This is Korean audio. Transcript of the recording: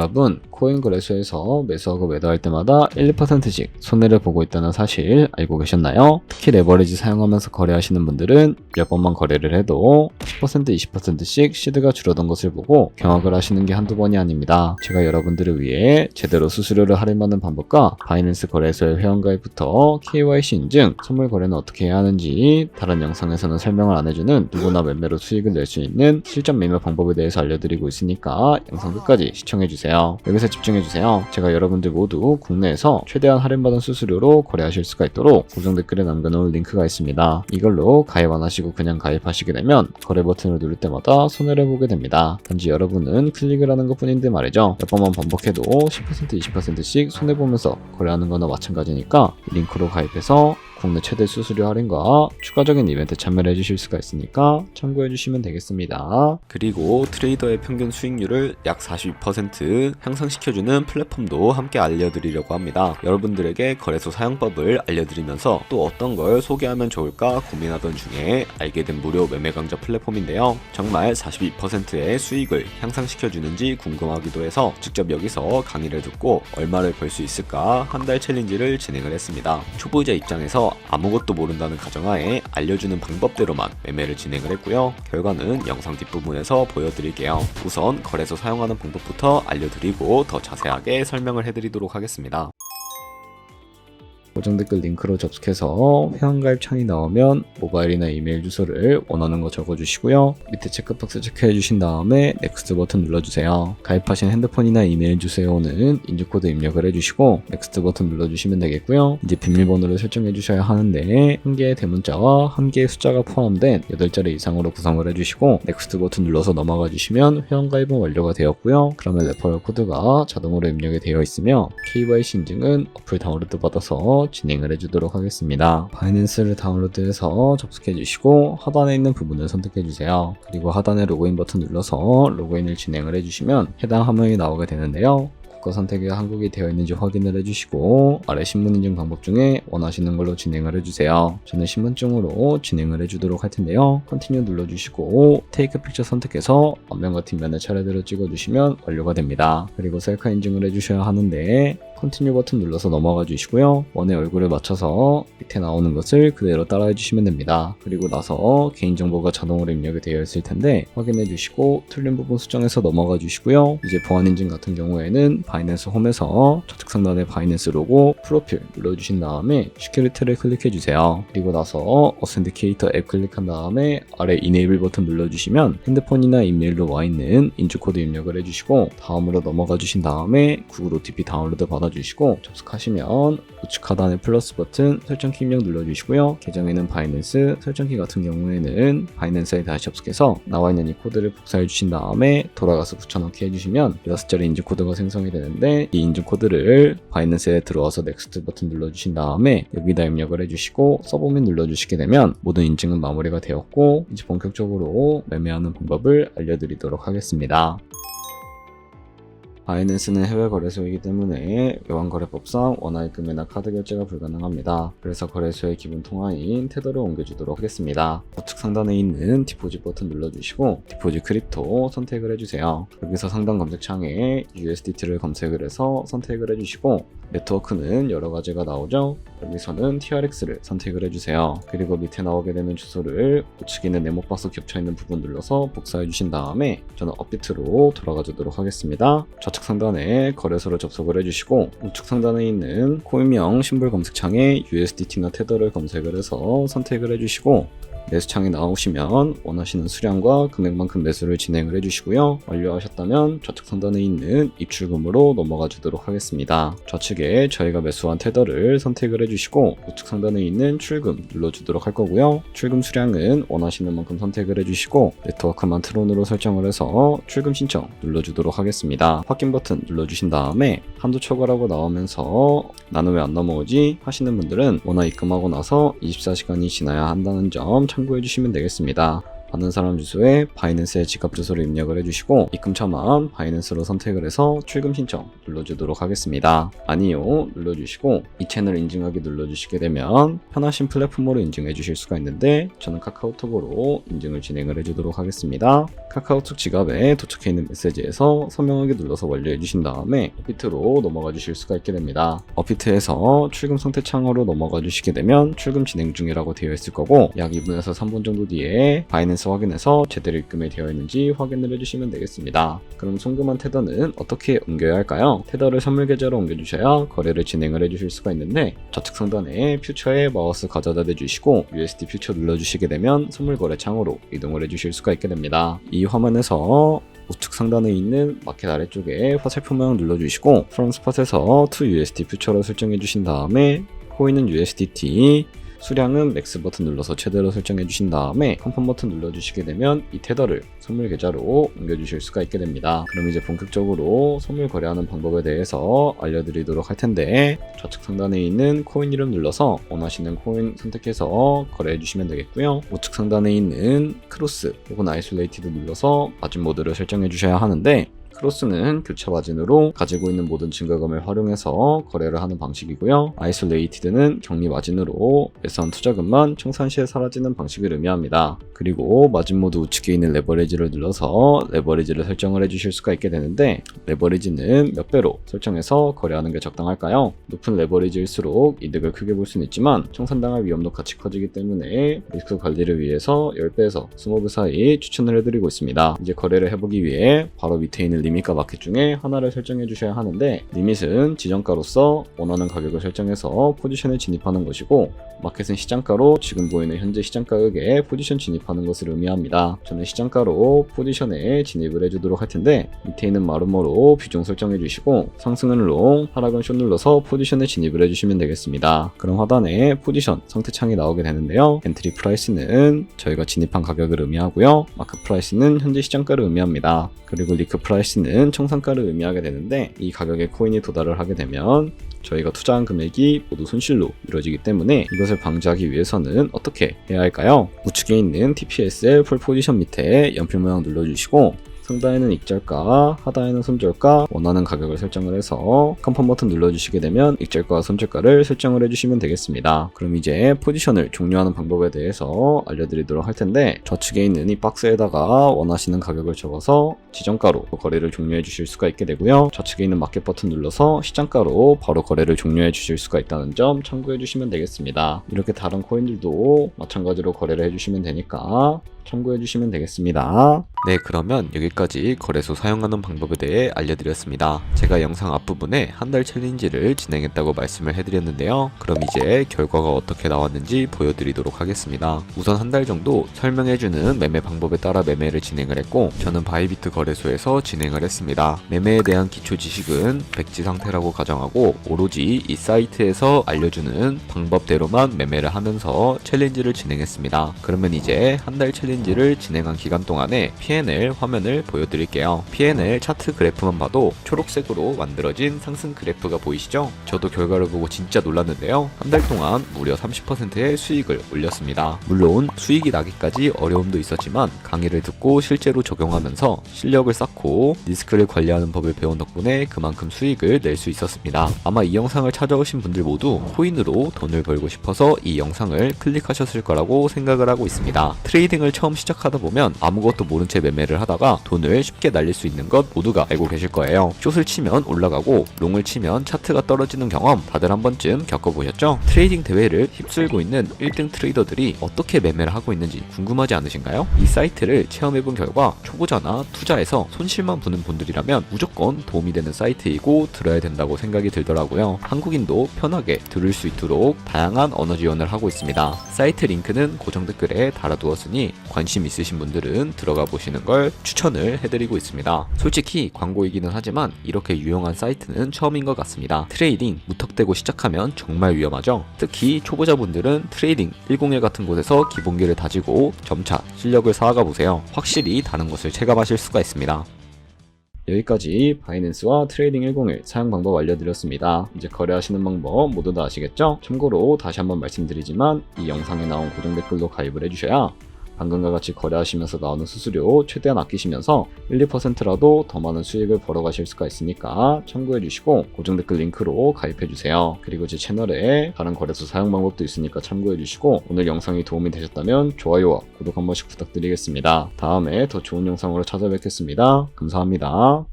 여러분, 코인 거래소에서 매수하고 매도할 때마다 1, 2%씩 손해를 보고 있다는 사실 알고 계셨나요? 특히 레버리지 사용하면서 거래하시는 분들은 몇 번만 거래를 해도 10%, 20%씩 시드가 줄어든 것을 보고 경악을 하시는 게 한두 번이 아닙니다. 제가 여러분들을 위해 제대로 수수료를 할인받는 방법과 바이낸스 거래소의 회원가입부터 KYC 인증, 선물 거래는 어떻게 해야 하는지 다른 영상에서는 설명을 안 해주는 누구나 매매로 수익을 낼 수 있는 실전 매매 방법에 대해서 알려드리고 있으니까 영상 끝까지 시청해주세요. 여기서 집중해주세요. 제가 여러분들 모두 국내에서 최대한 할인받은 수수료로 거래하실 수가 있도록 고정 댓글에 남겨놓은 링크가 있습니다. 이걸로 가입 안 하시고 그냥 가입하시게 되면 거래 버튼을 누를 때마다 손해를 보게 됩니다. 단지 여러분은 클릭을 하는 것 뿐인데 말이죠. 몇 번만 반복해도 10%, 20%씩 손해보면서 거래하는 거나 마찬가지니까 이 링크로 가입해서 국내 최대 수수료 할인과 추가적인 이벤트 참여를 해주실 수가 있으니까 참고해주시면 되겠습니다. 그리고 트레이더의 평균 수익률을 약 42% 향상시켜주는 플랫폼도 함께 알려드리려고 합니다. 여러분들에게 거래소 사용법을 알려드리면서 또 어떤 걸 소개하면 좋을까 고민하던 중에 알게 된 무료 매매 강좌 플랫폼인데요. 정말 42%의 수익을 향상시켜주는지 궁금하기도 해서 직접 여기서 강의를 듣고 얼마를 벌 수 있을까 한 달 챌린지를 진행을 했습니다. 초보자 입장에서 아무것도 모른다는 가정하에 알려주는 방법대로만 매매를 진행을 했고요. 결과는 영상 뒷부분에서 보여드릴게요. 우선 거래소 사용하는 방법부터 알려드리고 더 자세하게 설명을 해드리도록 하겠습니다. 고정 댓글 링크로 접속해서 회원가입 창이 나오면 모바일이나 이메일 주소를 원하는 거 적어주시고요. 밑에 체크박스 체크해주신 다음에 넥스트 버튼 눌러주세요. 가입하신 핸드폰이나 이메일 주소에 오는 인증코드 입력을 해주시고 넥스트 버튼 눌러주시면 되겠고요. 이제 비밀번호를 설정해주셔야 하는데 한 개의 대문자와 한 개의 숫자가 포함된 8자리 이상으로 구성을 해주시고 넥스트 버튼 눌러서 넘어가 주시면 회원가입은 완료가 되었고요. 그러면 레퍼럴 코드가 자동으로 입력이 되어 있으며 KYC 인증은 어플 다운로드 받아서 진행을 해주도록 하겠습니다. 바이낸스를 다운로드해서 접속해주시고 하단에 있는 부분을 선택해주세요. 그리고 하단에 로그인 버튼 눌러서 로그인을 진행을 해주시면 해당 화면이 나오게 되는데요. 국가 선택이 한국이 되어 있는지 확인을 해주시고 아래 신분 인증 방법 중에 원하시는 걸로 진행을 해주세요. 저는 신분증으로 진행을 해주도록 할 텐데요. 컨티뉴 눌러주시고 테이크 픽처 선택해서 앞면과 뒷면을 차례대로 찍어주시면 완료가 됩니다. 그리고 셀카 인증을 해주셔야 하는데 컨티뉴 버튼 눌러서 넘어가 주시고요. 원의 얼굴을 맞춰서 밑에 나오는 것을 그대로 따라해 주시면 됩니다. 그리고 나서 개인정보가 자동으로 입력이 되어 있을 텐데 확인해 주시고 틀린 부분 수정해서 넘어가 주시고요. 이제 보안 인증 같은 경우에는 바이낸스 홈에서 좌측 상단에 바이낸스 로고 프로필 눌러주신 다음에 시큐리티를 클릭해 주세요. 그리고 나서 어센티케이터 앱 클릭한 다음에 아래 이네이블 버튼 눌러주시면 핸드폰이나 이메일로 와 있는 인증코드 입력을 해주시고 다음으로 넘어가 주신 다음에 구글 OTP 다운로드 받아주시고 접속하시면 우측 하단에 플러스 버튼 설정키 입력 눌러주시고요. 계정에는 바이낸스, 설정키 같은 경우에는 바이낸스에 다시 접속해서 나와 있는 이 코드를 복사해 주신 다음에 돌아가서 붙여넣기 해주시면 6자리 인증 코드가 생성이 되는데 이 인증 코드를 바이낸스에 들어와서 넥스트 버튼 눌러주신 다음에 여기다 입력을 해주시고 서브밋 눌러주시게 되면 모든 인증은 마무리가 되었고 이제 본격적으로 매매하는 방법을 알려드리도록 하겠습니다. 바이낸스는 해외 거래소이기 때문에 외환거래법상 원화입금이나 카드 결제가 불가능합니다. 그래서 거래소의 기본 통화인 테더를 옮겨주도록 하겠습니다. 우측 상단에 있는 디포짓 버튼 눌러주시고 디포짓 크립토 선택을 해주세요. 여기서 상단 검색창에 USDT를 검색을 해서 선택을 해주시고 네트워크는 여러 가지가 나오죠. 여기서는 TRX를 선택을 해주세요. 그리고 밑에 나오게 되는 주소를 우측에 있는 네모박스 겹쳐있는 부분 눌러서 복사해 주신 다음에 저는 업비트로 돌아가 주도록 하겠습니다. 좌측 상단에 거래소를 접속을 해주시고 우측 상단에 있는 코인명 심볼 검색창에 USDT나 테더를 검색을 해서 선택을 해주시고 매수창에 나오시면 원하시는 수량과 금액만큼 매수를 진행을 해주시고요. 완료하셨다면 좌측 상단에 있는 입출금으로 넘어가 주도록 하겠습니다. 좌측에 저희가 매수한 테더를 선택을 해주시고 우측 상단에 있는 출금 눌러주도록 할 거고요. 출금 수량은 원하시는 만큼 선택을 해주시고 네트워크만 트론으로 설정을 해서 출금 신청 눌러주도록 하겠습니다. 확인 버튼 눌러주신 다음에 한도 초과라고 나오면서 나는 왜 안 넘어오지 하시는 분들은 원화 입금하고 나서 24시간이 지나야 한다는 점 참고해 주시면 되겠습니다. 받는 사람 주소에 바이낸스의 지갑 주소를 입력을 해주시고 입금 처만 바이낸스로 선택을 해서 출금 신청 눌러주도록 하겠습니다. 아니요 눌러주시고 이 채널 인증하기 눌러주시게 되면 편하신 플랫폼으로 인증해 주실 수가 있는데 저는 카카오톡으로 인증을 진행을 해주도록 하겠습니다. 카카오톡 지갑에 도착해 있는 메시지에서 서명하기 눌러서 완료해 주신 다음에 업비트로 넘어가 주실 수가 있게 됩니다. 업비트에서 출금 상태 창으로 넘어가 주시게 되면 출금 진행 중이라고 되어 있을 거고 약 2분에서 3분 정도 뒤에 바이낸스 확인해서 제대로 입금이 되어 있는지 확인을 해주시면 되겠습니다. 그럼 송금한 테더는 어떻게 옮겨야 할까요? 테더를 선물 계좌로 옮겨주셔야 거래를 진행을 해주실 수가 있는데 좌측 상단에 퓨처에 마우스 가져다 대주시고 USD 퓨처 눌러주시게 되면 선물 거래 창으로 이동을 해주실 수가 있게 됩니다. 이 화면에서 우측 상단에 있는 마켓 아래쪽에 화살표 모양 눌러주시고 From Spot에서 to USD 퓨처로 설정해 주신 다음에 코인은 USDT, 수량은 맥스 버튼 눌러서 최대로 설정해 주신 다음에 컨펌 버튼 눌러주시게 되면 이 테더를 선물 계좌로 옮겨주실 수가 있게 됩니다. 그럼 이제 본격적으로 선물 거래하는 방법에 대해서 알려드리도록 할 텐데 좌측 상단에 있는 코인 이름 눌러서 원하시는 코인 선택해서 거래해 주시면 되겠고요. 우측 상단에 있는 크로스 혹은 아이솔레이티드 눌러서 마진 모드를 설정해 주셔야 하는데 크로스는 교차 마진으로 가지고 있는 모든 증가금을 활용해서 거래를 하는 방식이고요. 아이솔레이티드는 격리 마진으로 매수한 투자금만 청산 시에 사라지는 방식을 의미합니다. 그리고 마진 모드 우측에 있는 레버리지를 눌러서 레버리지를 설정을 해주실 수가 있게 되는데 레버리지는 몇 배로 설정해서 거래하는 게 적당할까요? 높은 레버리지일수록 이득을 크게 볼 수는 있지만 청산당할 위험도 같이 커지기 때문에 리스크 관리를 위해서 10배에서 20배 사이 추천을 해드리고 있습니다. 이제 거래를 해보기 위해 바로 밑에 있는 리밋과 마켓 중에 하나를 설정해 주셔야 하는데 리밋은 지정가로서 원하는 가격을 설정해서 포지션에 진입하는 것이고 마켓은 시장가로 지금 보이는 현재 시장 가격에 포지션 진입하는 것을 의미합니다. 저는 시장가로 포지션에 진입을 해주도록 할 텐데 밑에 있는 마루머로 비중 설정해 주시고 상승은 롱, 하락은 숏 눌러서 포지션에 진입을 해주시면 되겠습니다. 그럼 하단에 포지션 상태창이 나오게 되는데요. 엔트리 프라이스는 저희가 진입한 가격을 의미하고요. 마크 프라이스는 현재 시장가를 의미합니다. 그리고 리크 프라이스는 청산가를 의미하게 되는데 이 가격에 코인이 도달을 하게 되면 저희가 투자한 금액이 모두 손실로 이루어지기 때문에 이것을 방지하기 위해서는 어떻게 해야 할까요? 우측에 있는 TPSL 풀 포지션 밑에 연필 모양 눌러주시고 상단에는 익절가, 하단에는 손절가 원하는 가격을 설정을 해서 컨펌 버튼 눌러주시게 되면 익절가와 손절가를 설정을 해주시면 되겠습니다. 그럼 이제 포지션을 종료하는 방법에 대해서 알려드리도록 할 텐데 좌측에 있는 이 박스에다가 원하시는 가격을 적어서 지정가로 거래를 종료해 주실 수가 있게 되고요. 좌측에 있는 마켓 버튼 눌러서 시장가로 바로 거래를 종료해 주실 수가 있다는 점 참고해 주시면 되겠습니다. 이렇게 다른 코인들도 마찬가지로 거래를 해주시면 되니까 참고해 주시면 되겠습니다. 네, 그러면 여기까지 거래소 사용하는 방법에 대해 알려드렸습니다. 제가 영상 앞부분에 한 달 챌린지를 진행했다고 말씀을 해드렸는데요. 그럼 이제 결과가 어떻게 나왔는지 보여드리도록 하겠습니다. 우선 한 달 정도 설명해주는 매매 방법에 따라 매매를 진행을 했고 저는 바이비트 거래소에서 진행을 했습니다. 매매에 대한 기초 지식은 백지 상태라고 가정하고 오로지 이 사이트에서 알려주는 방법대로만 매매를 하면서 챌린지를 진행했습니다. 그러면 이제 한 달 챌린지를 진행한 기간 동안에 P&L 화면을 보여드릴게요. P&L 차트 그래프만 봐도 초록색으로 만들어진 상승 그래프가 보이시죠? 저도 결과를 보고 진짜 놀랐는데요. 한 달 동안 무려 30%의 수익을 올렸습니다. 물론 수익이 나기까지 어려움도 있었지만 강의를 듣고 실제로 적용하면서 실력을 쌓고 리스크를 관리하는 법을 배운 덕분에 그만큼 수익을 낼 수 있었습니다. 아마 이 영상을 찾아오신 분들 모두 코인으로 돈을 벌고 싶어서 이 영상을 클릭하셨을 거라고 생각을 하고 있습니다. 트레이딩을 처음 시작하다 보면 아무것도 모른 채 매매를 하다가 돈을 쉽게 날릴 수 있는 것 모두가 알고 계실 거예요. 숏을 치면 올라가고 롱을 치면 차트가 떨어지는 경험 다들 한 번쯤 겪어보셨죠? 트레이딩 대회를 휩쓸고 있는 1등 트레이더들이 어떻게 매매를 하고 있는지 궁금하지 않으신가요? 이 사이트를 체험해본 결과 초보자나 투자에서 손실만 보는 분들이라면 무조건 도움이 되는 사이트이고 들어야 된다고 생각이 들더라고요. 한국인도 편하게 들을 수 있도록 다양한 언어 지원을 하고 있습니다. 사이트 링크는 고정 댓글에 달아두었으니 관심 있으신 분들은 들어가 보시는 걸 추천을 해드리고 있습니다. 솔직히 광고이기는 하지만 이렇게 유용한 사이트는 처음인 것 같습니다. 트레이딩 무턱대고 시작하면 정말 위험하죠. 특히 초보자분들은 트레이딩 101 같은 곳에서 기본기를 다지고 점차 실력을 쌓아가 보세요. 확실히 다른 것을 체감하실 수가 있습니다. 여기까지 바이낸스와 트레이딩 101 사용 방법 알려드렸습니다. 이제 거래하시는 방법 모두 다 아시겠죠? 참고로 다시 한번 말씀드리지만 이 영상에 나온 고정 댓글로 가입을 해주셔야 방금과 같이 거래하시면서 나오는 수수료 최대한 아끼시면서 1~2%라도 더 많은 수익을 벌어가실 수가 있으니까 참고해주시고 고정 댓글 링크로 가입해주세요. 그리고 제 채널에 다른 거래소 사용 방법도 있으니까 참고해주시고 오늘 영상이 도움이 되셨다면 좋아요와 구독 한 번씩 부탁드리겠습니다. 다음에 더 좋은 영상으로 찾아뵙겠습니다. 감사합니다.